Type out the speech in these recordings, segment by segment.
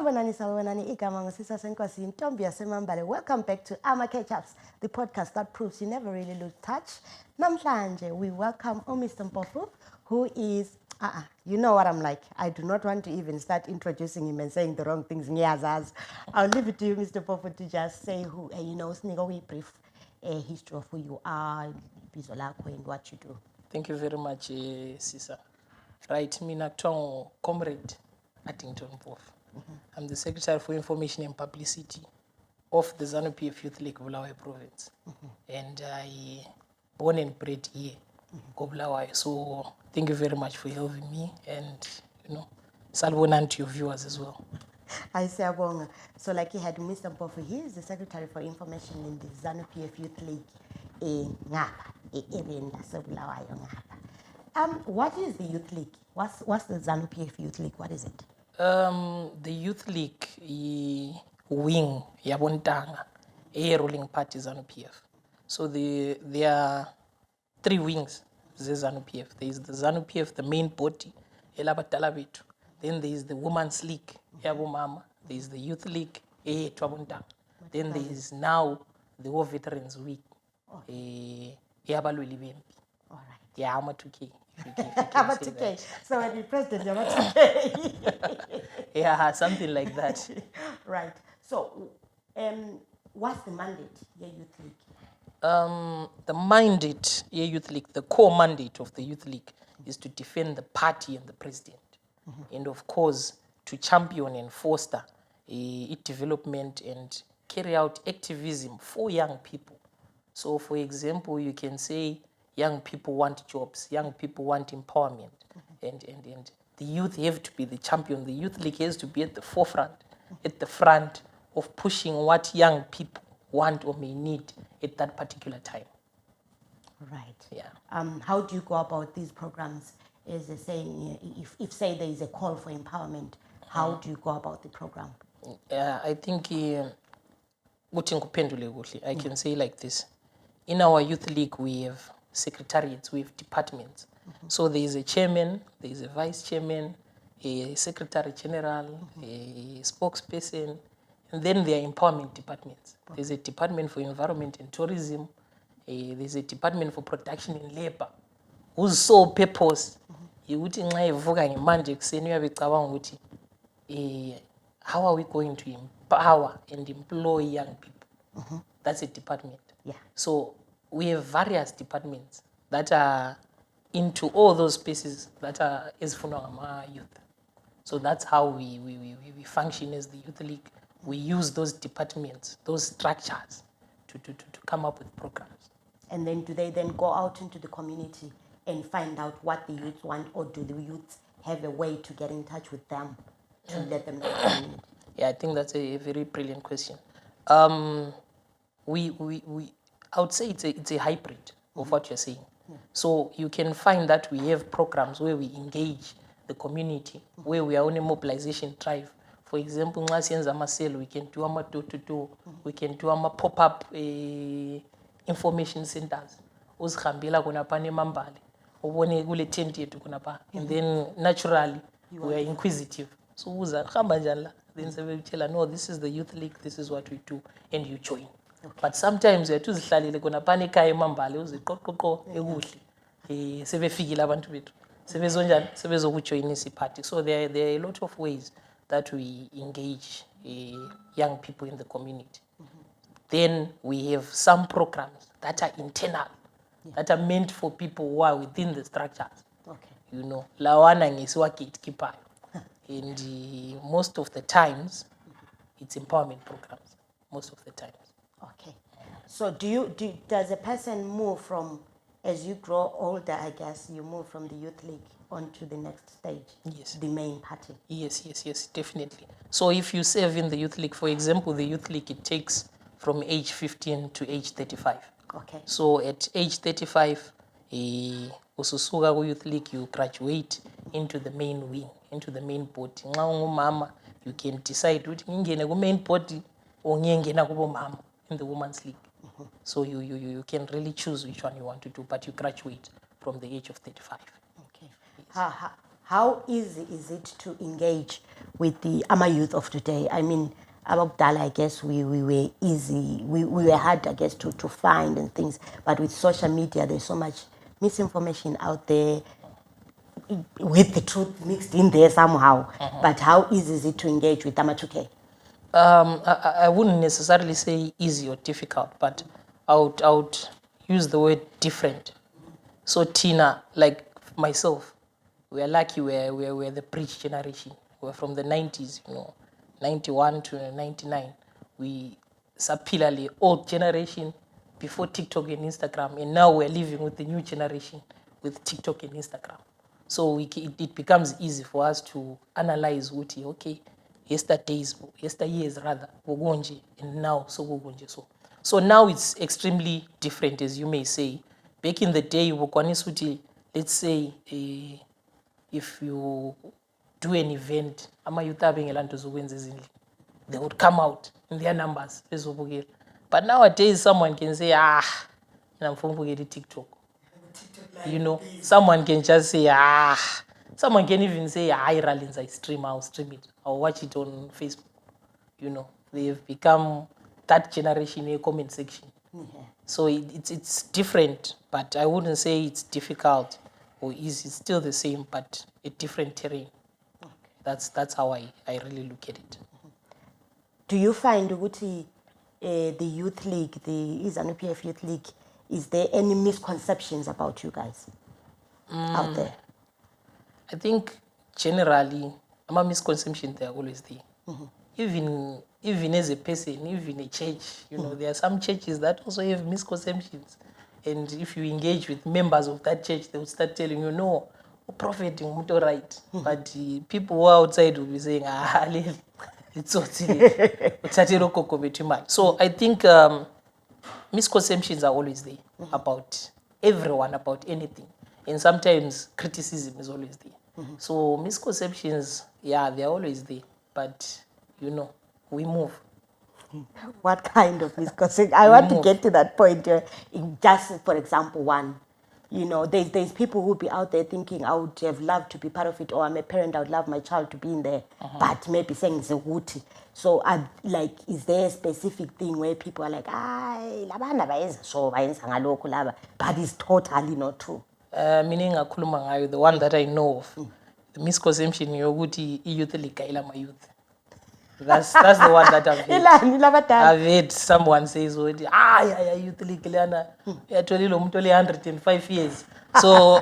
Sisasenkosi, welcome back to Amacatchups, the podcast that proves you never really lose touch. Namhlanje, we welcome Mr. Mpofu, who is, you know what I'm like. I do not want to even start introducing him and saying the wrong things. I'll leave it to you, Mr. Mpofu, to just say who, we brief history of who you are, and what you do. Thank you very much, Sisa. Right, mina kuthiwa Comrade Adington Mpofu. I'm the Secretary for Information and Publicity of the Zanu PF Youth League, Bulawayo Province. And I born and bred here, Bulawayo. So thank you very much for having me, and salubonani to your viewers as well. I say abonga. So like he had Mr. Mpofu, he is the Secretary for Information in the Zanu PF Youth League what is the Youth League? What's the Zanu PF Youth League? What is it? The Youth League wing yabontanga ruling party Zanu PF. So there are three wings the Zanu PF. There is the Zanu PF, the main body, elabatala bethu. Then there is the Women's League, yabomama. There is the Youth League, twabontanga. Then there is now the War Veterans Week, yabalweli bempi. All right. Yeah, I'm a 2K. I'm a 2K. So when you're president, you're a 2K. Yeah, something like that. Right. So, what's the mandate, your Youth League? The mandate, Youth League, the core mandate of the Youth League is to defend the party and the president. And of course, to champion and foster its development and carry out activism for young people. So, for example, you can say young people want jobs, young people want empowerment, and the youth have to be the champion. The Youth League has to be at the forefront, at the front of pushing what young people want or may need at that particular time. Right. Yeah. How do you go about these programs? Is the saying, if say there is a call for empowerment, how do you go about the program? I think I can say like this. In our Youth League, we have secretariats, we have departments. So there is a chairman, there is a vice chairman, a secretary general, a spokesperson, and then there are empowerment departments. There's a department for environment and tourism, there's a department for production and labor, whose sole purpose is how are we going to empower and employ young people? That's a department. Yeah. So we have various departments that are into all those spaces that are as Funangama youth. So that's how we function as the Youth League. We use those departments, those structures to come up with programs. And then do they then go out into the community and find out what the youth want, or do the youth have a way to get in touch with them to let them know the community? Yeah, I think that's a very brilliant question. I would say it's a hybrid of what you're saying. So you can find that we have programs where we engage the community, where we are on a mobilization drive. For example, we can do a door-to-door, we can do a pop-up information centers. And then naturally, we are inquisitive. So then they tell us, no, this is the Youth League, this is what we do, and you join. Okay. But sometimes you have to kuna panika emambale uziqoqoqo ekuhle sebefikile abantu bethu sebezokujoin isi party. So there are a lot of ways that we engage young people in the community. Then we have some programs that are internal, that are meant for people who are within the structures. Okay. Lawana ngesiwa gatekeeper. And most of the times it's empowerment programs. Most of the times. Okay. So does a person move from, as you grow older, I guess, you move from the Youth League onto the next stage? Yes. The main party? Yes, definitely. So if you serve in the Youth League, for example, the Youth League, it takes from age 15 to age 35. Okay. So at age 35, ususuka Youth League, you graduate into the main wing, into the main body. Mama, you can decide which ngingene ku main body or ngiyengena kubo mama in the Women's League. So you can really choose which one you want to do, but you graduate from the age of 35. Okay. how easy is it to engage with the Ama youth of today? I mean, Abakdala, I guess we were easy, we were hard, I guess, to find and things. But with social media, there's so much misinformation out there with the truth mixed in there somehow. But how easy is it to engage with Ama 2K? I wouldn't necessarily say easy or difficult, but I would use the word different. So Tina, like myself, we are lucky we're the bridge generation. We're from the 90s, 91 to 99. We sapilally old generation before TikTok and Instagram, and now we're living with the new generation with TikTok and Instagram. So it becomes easy for us to analyze what, okay, yesteryears rather, Wogonji, and now so Wogonji. So now it's extremely different, as you may say. Back in the day, let's say, if you do an event, they would come out in their numbers. But nowadays, someone can say, I'm from TikTok. Someone can just say, someone can even say, Ralins, I'll stream it. I'll watch it on Facebook. They've become that generation in comment section. So it's different, but I wouldn't say it's difficult or easy. It's still the same, but a different terrain. That's how I really look at it. Do you find the youth league, the Zanu PF Youth League, is there any misconceptions about you guys out there? I think generally, misconceptions, they're always there. Even as a person, even a church, there are some churches that also have misconceptions. And if you engage with members of that church, they will start telling you, no, prophet is not right. But people who are outside will be saying, it's so I think misconceptions are always there about everyone, about anything. And sometimes criticism is always there. So misconceptions, they're always there. But, we move. What kind of misconception? I want to get to that point. Just for example, one. There's people who will be out there thinking, I would have loved to be part of it, or I'm a parent, I would love my child to be in there, but maybe saying it's a wuti. So, is there a specific thing where people are like, but it's totally not true? Meaning, the one that I know of, the misconception, youth league, my youth. That's the one that I've heard. I've heard someone say, youth league, you're 105 years. So,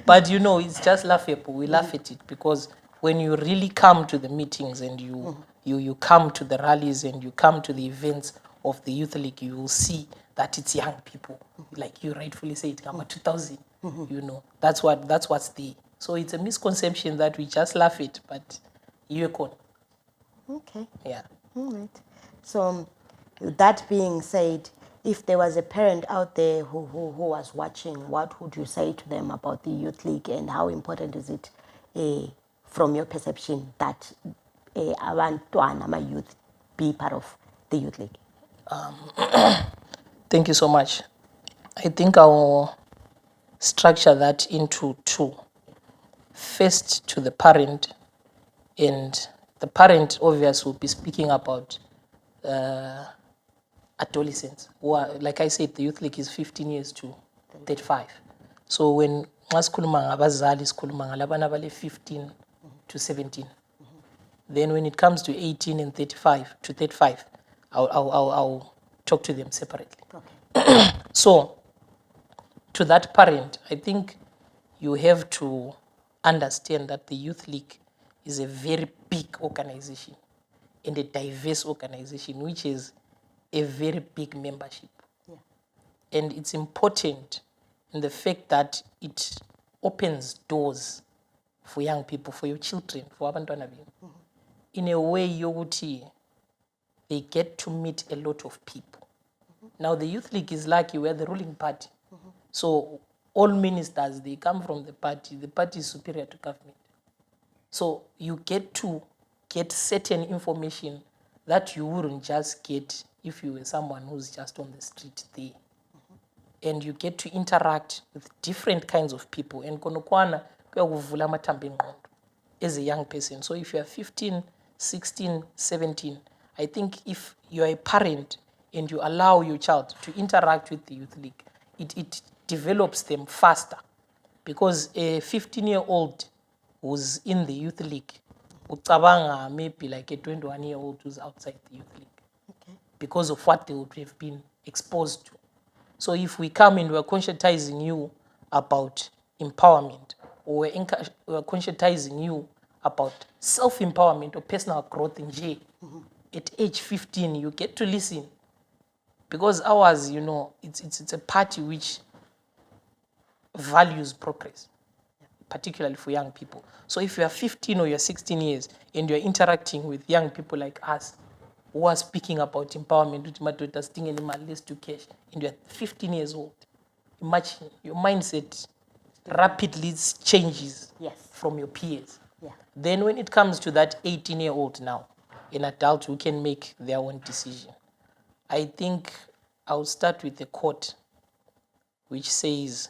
but it's just laughable. We laugh at it because when you really come to the meetings and you come to the rallies and you come to the events of the youth league, you will see that it's young people. Like you rightfully say, it come 2000. That's what's the. So it's a misconception that we just laugh at, but you're con. Okay. Yeah. All right. So, that being said, if there was a parent out there who was watching, what would you say to them about the youth league, and how important is it, from your perception, that my youth be part of the youth league? Thank you so much. I think I'll structure that into two. First, to the parent, and the parent obviously will be speaking about adolescents who are, like I said, the youth league is 15 years to 35. So when sikhuluma ngabazali sikhuluma ngalabana abale 15 to 17. Then when it comes to 18 and 35 to 35, I'll talk to them separately. Okay. So to that parent, I think you have to understand that the youth league is a very big organization and a diverse organization, which is a very big membership. Yeah. And it's important in the fact that it opens doors for young people, for your children, for abantwana benu. In a way, yoguthi, they get to meet a lot of people. Now, the youth league is lucky, we're the ruling party. So all ministers, they come from the party. The party is superior to government. So you get to get certain information that you wouldn't just get if you were someone who's just on the street there. And you get to interact with different kinds of people. And konokwana, kuyakuvula amathambo engqondo as a young person. So if you are 15, 16, 17, I think if you are a parent and you allow your child to interact with the youth league, it develops them faster. Because a 15-year-old who's in the youth league, ucabanga maybe like a 21-year-old who's outside the youth league. Okay. Because of what they would have been exposed to. So if we come and we're conscientizing you about empowerment, or we're conscientizing you about self-empowerment or personal growth in J, at age 15, you get to listen. Because ours, it's a party which values progress, particularly for young people. So if you are 15 or you're 16 years and you're interacting with young people like us who are speaking about empowerment, to cash, and you're 15 years old, imagine your mindset rapidly changes from your peers. Yeah. Then when it comes to that 18-year-old now, an adult who can make their own decision, I think I'll start with a quote which says,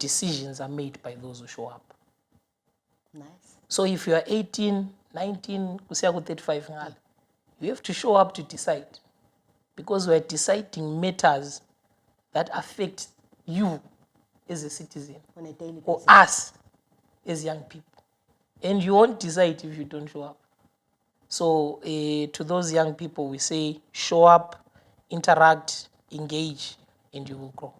decisions are made by those who show up. Nice. So if you are 18, 19, 35, you have to show up to decide. Because we're deciding matters that affect you as a citizen. On a daily basis. Or us as young people. And you won't decide if you don't show up. So to those young people, we say, show up, interact, engage, and you will grow.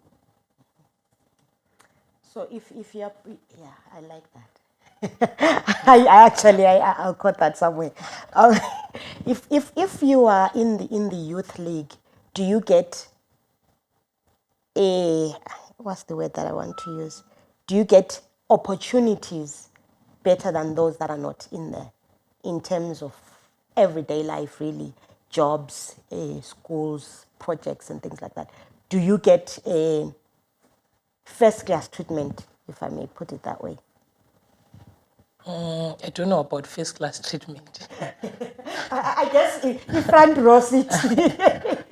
So if you're, yeah, I like that. I'll quote that somewhere. If you are in the youth league, do you get what's the word that I want to use? Do you get opportunities better than those that are not in there, in terms of everyday life, really, jobs, schools, projects, and things like that? Do you get a first-class treatment, if I may put it that way? I don't know about first-class treatment. I guess you front row seat.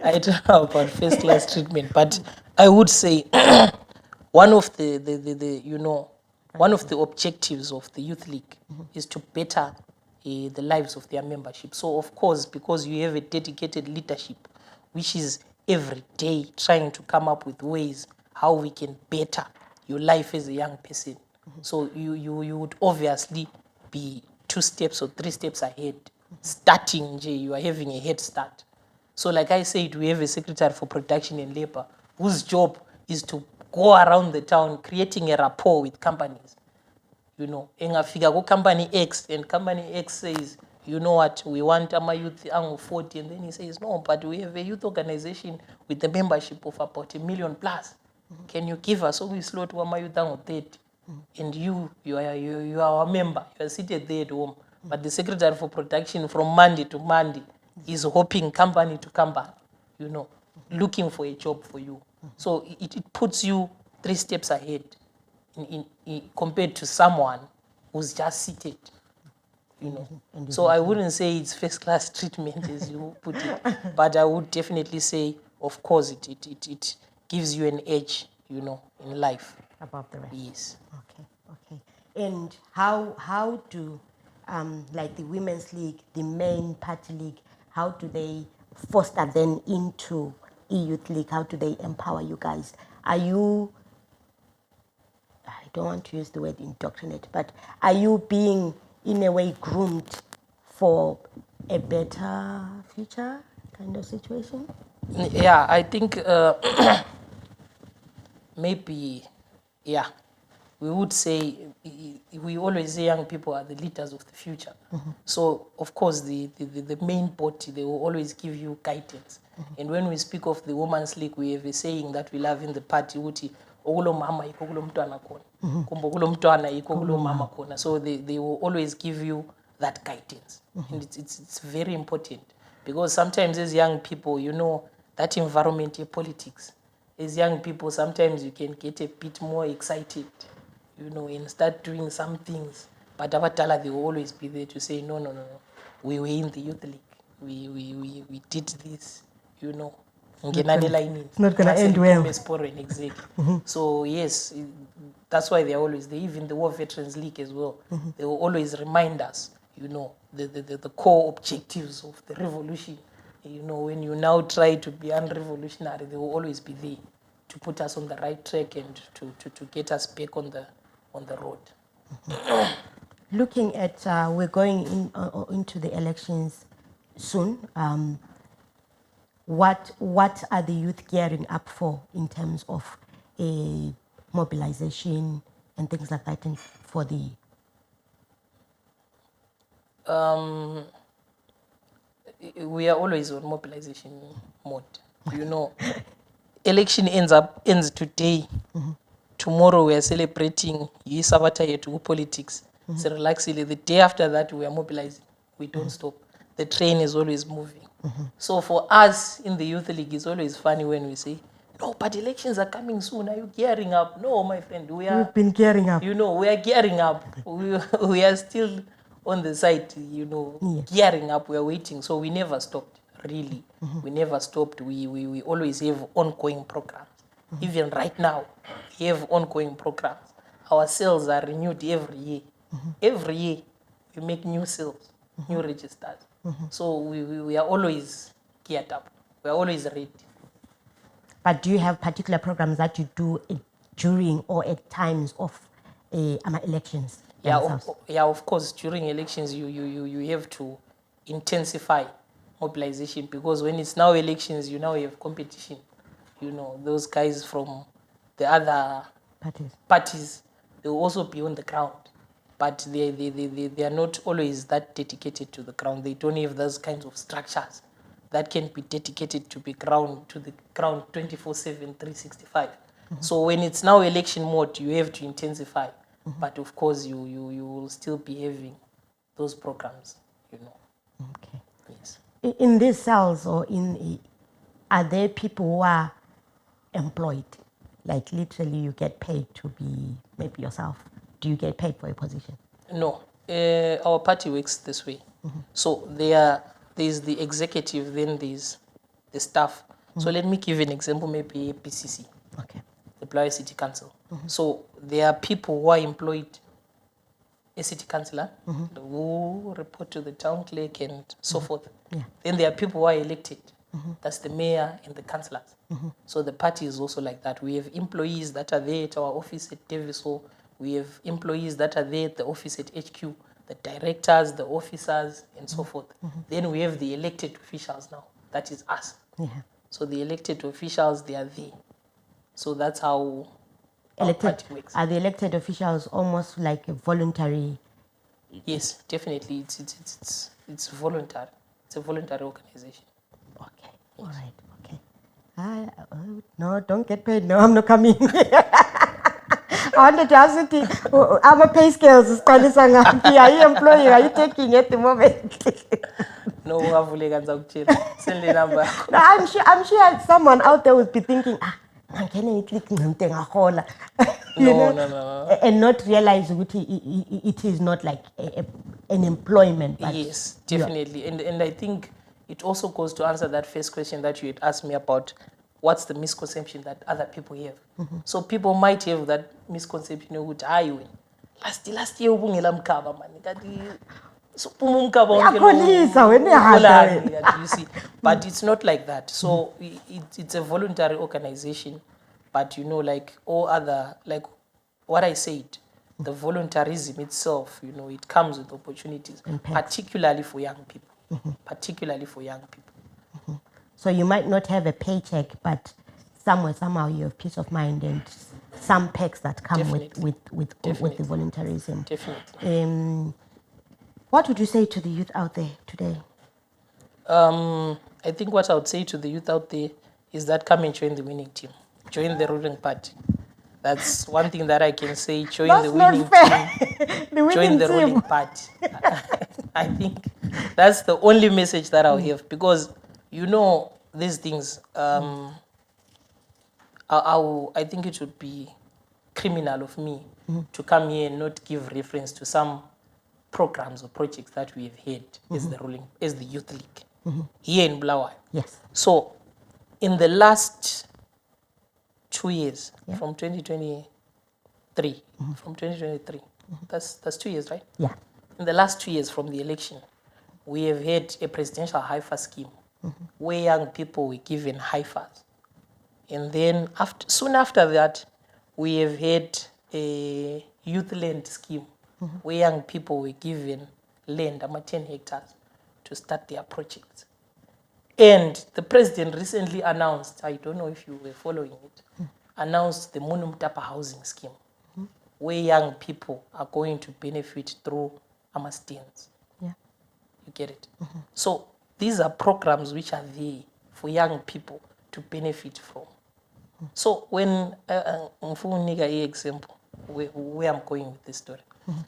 I don't know about first-class treatment, but I would say one of one of the objectives of the youth league is to better the lives of their membership. So of course, because you have a dedicated leadership, which is every day trying to come up with ways how we can better your life as a young person. So you would obviously be 2 steps or 3 steps ahead. Starting, you are having a head start. So like I said, we have a secretary for production and labor whose job is to go around the town creating a rapport with companies. Engafika go company X, and company X says, you know what, we want our youth 40, and then he says, no, but we have a youth organization with a membership of about 1 million plus. Can you give us? So we slow to our youth 30. And you are our member. You are seated there at home. But the secretary for production from Monday to Monday is hopping company to company, looking for a job for you. So it puts you 3 steps ahead in compared to someone who's just seated. So I wouldn't say it's first-class treatment as you put it, but I would definitely say, of course, it gives you an edge, in life. Above the rest. Yes. Okay. And how do, like the Women's League, the main party league, how do they foster them into youth league? How do they empower you guys? Are you, I don't want to use the word indoctrinate, but are you being, in a way, groomed for a better future kind of situation? Yeah, I think maybe, we would say, we always say young people are the leaders of the future. So, of course, the main body, they will always give you guidance. And when we speak of the Women's League, we have a saying that we love in the party, so they will always give you that guidance. And it's very important. Because sometimes as young people, that environment of politics, as young people, sometimes you can get a bit more excited, and start doing some things. But Abatala, they will always be there to say, no. We were in the youth league. We did this, It's not gonna end well. Exactly. So yes, that's why they're always there. Even the War Veterans League as well, they will always remind us, the core objectives of the revolution. When you now try to be unrevolutionary, they will always be there to put us on the right track and to get us back on the road. Looking at, we're going into the elections soon. What are the youth gearing up for in terms of a mobilization and things like that for the... We are always on mobilization mode. Election ends today. Tomorrow we are celebrating Yisavata to politics. So relaxingly, the day after that we are mobilizing. We don't stop. The train is always moving. So for us in the Youth League, it's always funny when we say, no, but elections are coming soon. Are you gearing up? No, my friend, We've been gearing up. We are gearing up. We are still on the side, gearing up. We are waiting. So we never stopped, really. We never stopped. We always have ongoing programs. Even right now, we have ongoing programs. Our sales are renewed every year. Every year, we make new sales, new registers. So we are always geared up. We are always ready. But do you have particular programs that you do during or at times of elections? Of course. During elections, you have to intensify mobilization, because when it's now elections, you now have competition. Those guys from the other parties, they will also be on the ground. But they are not always that dedicated to the ground. They don't have those kinds of structures that can be dedicated to the ground 24/7, 365. So when it's now election mode, you have to intensify. But of course, you will still be having those programs. Okay. Yes. In these cells, or are there people who are employed? Like literally, you get paid to be maybe yourself. Do you get paid for a position? No, our party works this way. So there's the executive, then there's the staff. So let me give you an example, maybe PCC, okay, the Bulawayo City Council. So there are people who are employed, a city councillor, who report to the town clerk and so forth. Yeah. Then there are people who are elected. That's the mayor and the councillors. So the party is also like that. We have employees that are there at our office at Daviso. We have employees that are there at the office at HQ, the directors, the officers, and so forth. Then we have the elected officials now. That is us. Yeah. So the elected officials, they are there. So that's how our party works. Are the elected officials almost like a voluntary? Yes, definitely. It's voluntary. It's a voluntary organization. Okay. Yes. All right. Okay. No, don't get paid. No, I'm not coming. I wanted to ask you, I'm a pay scales. Are you employing? Are you taking at the moment? No, send the number. No, I'm sure someone out there would be thinking, No. And not realize it is not like an employment. Yes, definitely. And I think it also goes to answer that first question that you had asked me about what's the misconception that other people have. So people might have that misconception of last year you see, but it's not like that. So it's a voluntary organization, but like all other, like what I said, the volunteerism itself, it comes with opportunities, particularly for young people. Particularly for young people. So you might not have a paycheck, but somehow you have peace of mind and some perks that come with the volunteerism. Definitely. What would you say to the youth out there today? I think what I would say to the youth out there is that come and join the winning team. Join the ruling party. That's one thing that I can say. Join the winning team. Join the ruling party. I think that's the only message that I'll have, because these things, I think it would be criminal of me to come here and not give reference to some programs or projects that we have had as the youth league here in Bulawayo. Yes. So in the last 2 years, Yeah. from 2023, from 2023, that's 2 years, right? Yeah. In the last 2 years from the election, we have had a presidential HIFA scheme where young people were given HIFAs. And then soon after that, we have had a youth land scheme where young people were given land, about 10 hectares, to start their projects. And the president recently announced, I don't know if you were following it, announced the Munumtapa housing scheme, where young people are going to benefit through Amacatchups. Yeah. You get it? So these are programs which are there for young people to benefit from. So when, Mfunika example, where I'm going with this story.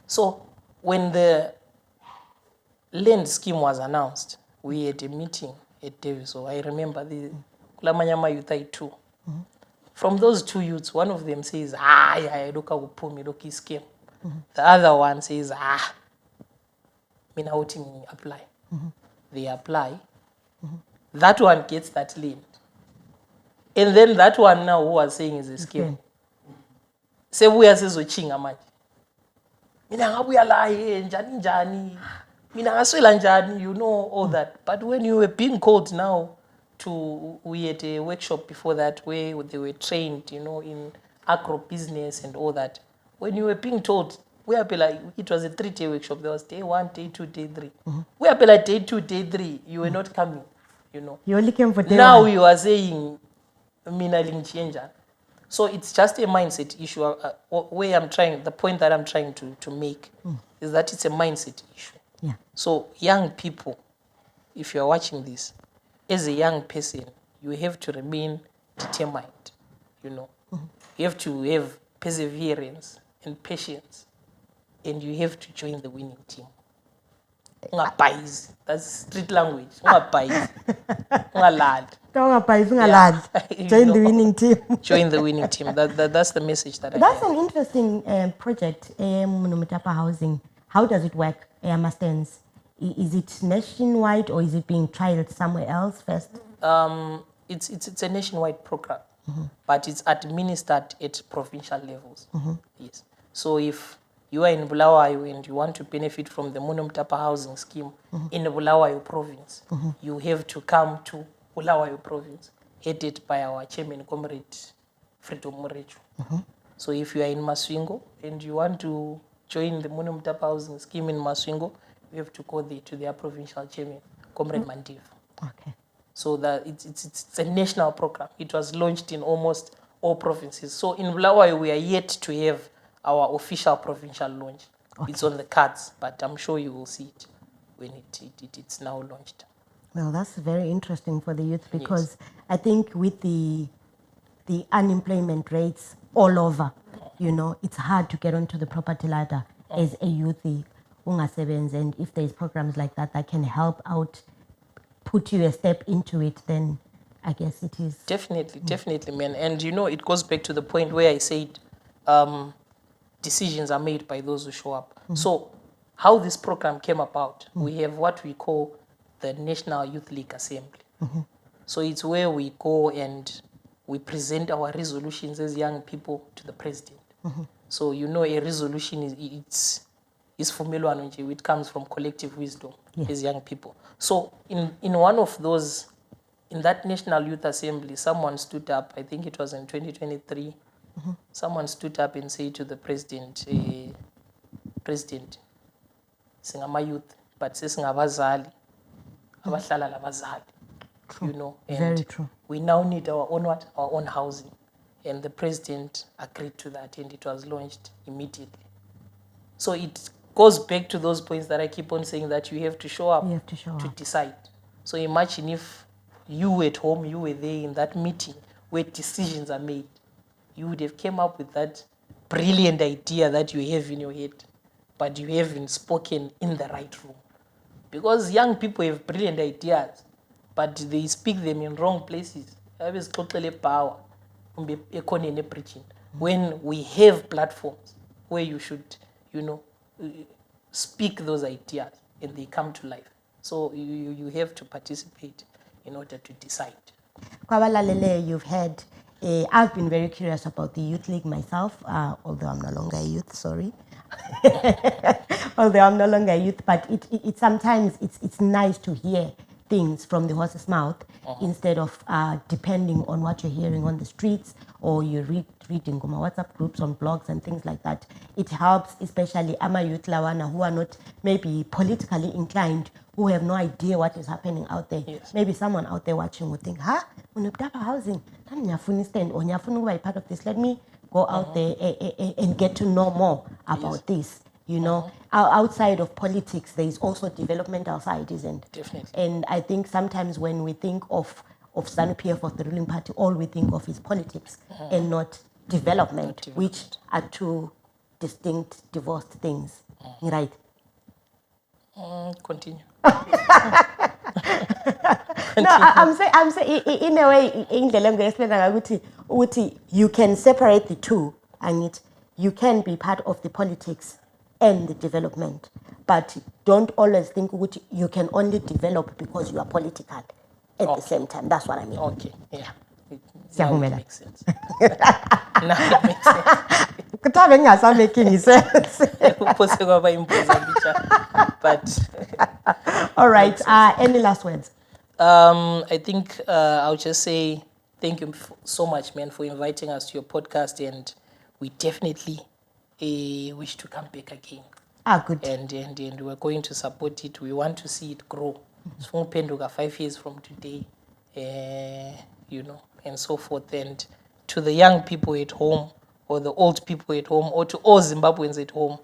So when the land scheme was announced, we had a meeting at Davis. So I remember the Kulamanyama Youth 2. From those 2 youths, one of them says, I look at Pumi scheme. The other one says, mina outing apply. They apply. That one gets that land. And then that one now who was saying is a scheme. Sebuya sizochinga manje. Mina ngabuya la njani. Mina ngaswela njani, you know all that. But when you were being called now we had a workshop before that where they were trained, you know, in agro business and all that. When you were being told, it was a 3-day workshop. There was day 1, day 2, day 3. We are like day 2, day 3. You were not coming, you know. You only came for day Now 1. you are saying, mina lingchenja. So it's just a mindset issue. The point that I'm trying to make is that it's a mindset issue. Yeah. So young people, if you're watching this, as a young person, you have to remain determined, you know. You have to have perseverance and patience, and you have to join the winning team. Ungabhayizi. That's street language. Ungabhayizi. Ungalali. Join the winning team. Join the winning team. That's the message that I That's have. an interesting project, Munumtapa Housing. How does it work, Amacatchups? Is it nationwide or is it being trialed somewhere else first? It's a nationwide program, but it's administered at provincial levels. Yes. So if you are in Bulawayo and you want to benefit from the Munumtapa housing scheme in the Bulawayo province, you have to come to Bulawayo province, headed by our chairman, Comrade Adington. So if you are in Masvingo and you want to join the Munumtapa housing scheme in Masvingo, you have to go there to their provincial chairman, Comrade Mandiv. Okay. So that it's a national program. It was launched in almost all provinces. So in Bulawayo, we are yet to have our official provincial launch. Okay. It's on the cards, but I'm sure you will see it when it's now launched. Well, that's very interesting for the youth because I think with the unemployment rates all over, you know, it's hard to get onto the property ladder as a youth. And if there's programs like that can help out, put you a step into it, then I guess it is. Definitely, man. And you know, it goes back to the point where I said decisions are made by those who show up. So how this program came about, we have what we call the National Youth League Assembly. So it's where we go and we present our resolutions as young people to the president. So you know, a resolution is formula, it comes from collective wisdom as young people. So in one of those, in that National Youth Assembly, someone stood up, I think it was in 2023, someone stood up and said to the president, President, singama youth, but singabazali, abahlala labazali, you know, and very true. We now need our own housing. And the president agreed to that, and it was launched immediately. So it goes back to those points that I keep on saying, that you have to show up to decide. So imagine if you at home, you were there in that meeting where decisions are made. You would have come up with that brilliant idea that you have in your head, but you haven't spoken in the right room. Because young people have brilliant ideas, but they speak them in wrong places. Power. When we have platforms where you should, you know, speak those ideas and they come to life. So you have to participate in order to decide. Kwabalalele, you've heard. I've been very curious about the Youth League myself, although I'm no longer a youth, sorry. Although I'm no longer a youth, but it sometimes it's nice to hear things from the horse's mouth instead of depending on what you're hearing on the streets or you reading on WhatsApp groups, on blogs and things like that. It helps, especially youth lawana who are not maybe politically inclined, who have no idea what is happening out there. Yes. Maybe someone out there watching would think, unobdaba housing, stand or nyafuna part of this. Let me go out there and get to know more about this. You know, outside of politics, there is also developmental side, isn't it? Definitely. And I think sometimes when we think of Zanu PF, of the ruling party, all we think of is politics and not development, which are two distinct, divorced things. Right? Continue. No, I'm saying in a way, you can separate the two, and you can be part of the politics and the development, but don't always think you can only develop because you are political at the same time. That's what I mean. Okay, yeah. Now it makes sense. Now it makes sense. Making sense. But all right. Any last words? I think I'll just say thank you so much, man, for inviting us to your podcast, and we definitely wish to come back again. Good. And we're going to support it. We want to see it grow. 5 years from today, you know, and so forth. And to the young people at home, or the old people at home, or to all Zimbabweans at home,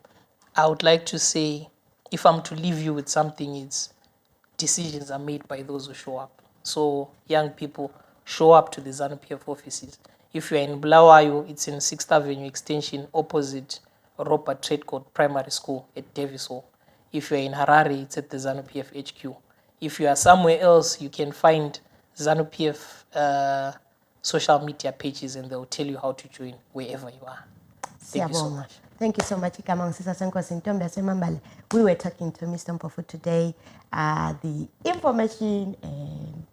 I would like to say, if I'm to leave you with something, it's decisions are made by those who show up. So young people, show up to the Zanu PF offices. If you're in Bulawayo, it's in 6th Avenue Extension, opposite Robert Trade Court Primary School at Davis Hall. If you're in Harare, it's at the Zanu PF HQ. If you are somewhere else, you can find Zanu PF social media pages, and they'll tell you how to join wherever you are. Thank you so much. Thank you so much, Sisasenkosi. We were talking to Mr. Mpofu today, the information and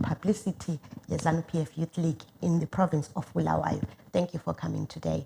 publicity, the Zanu PF Youth League in the province of Bulawayo. Thank you for coming today.